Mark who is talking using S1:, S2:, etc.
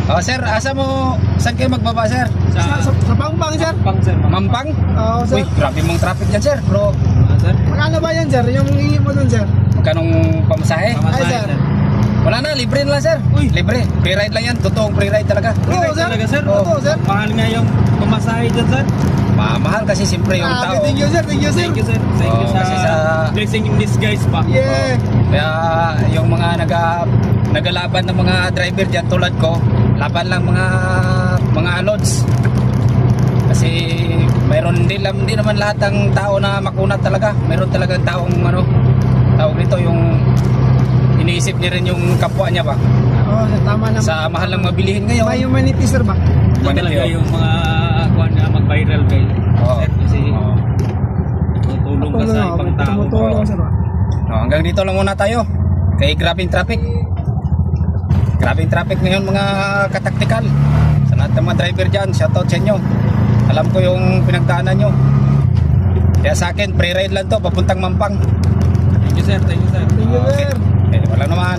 S1: Oh, sir, asa mo, saan kayo magbaba, sir?
S2: Sa Pampang, sir.
S3: Pang sir.
S1: Mampang?
S2: Oo, sir.
S1: Uy, grabe mong traffic dyan, sir, bro.
S3: Sir.
S2: Magkano ba yan, sir? Yung hingi mo dun, sir?
S1: Magkanong pamasahe?
S3: Pamasahe,
S2: Ay, sir.
S3: sir.
S1: Wala na, libre na lang, sir.
S3: Uy.
S1: Libre. Free ride lang yan. Totoong free ride talaga.
S2: Oo, sir.
S3: Talaga, sir.
S2: Oo, sir.
S3: Mahal nga yung pamasahe dyan, sir.
S1: Mahal kasi siyempre yung
S2: Grabe,
S1: tao.
S2: thank you, sir. Thank you, sir.
S3: Thank you, sir. Thank you
S1: Oo,
S3: sa,
S1: kasi sa-
S3: blessing in disguise pa.
S2: Yeah.
S1: Kaya yung mga nagalaban ng mga driver dyan tulad ko, laban lang mga lods. Kasi mayroon din naman lahat ng tao na makunat talaga. Mayroon talagang taong tawag nito yung iniisip niya rin yung kapwa niya ba.
S2: Oo, sir. Tama naman.
S1: Sa mahal ng mabilihin ngayon.
S2: May humanity, sir ba?
S3: Ito talaga yung mga kuhan na mag-viral kayo.
S1: Oo.
S3: Sir, kasi
S1: Oo.
S3: tutulong ka sa ibang tao.
S2: Tumutulong, sir ba?
S1: No, hanggang dito lang muna tayo. Kay grabing traffic. Grabing traffic ngayon mga kataktikal. Sa lahat ng mga driver dyan, shoutout sa inyo. Alam ko yung pinagdaanan nyo. Kaya sa akin, pre-ride lang to, papuntang Mampang.
S3: Thank you, sir. Thank you, sir.
S2: Thank you, sir.
S1: Wala naman.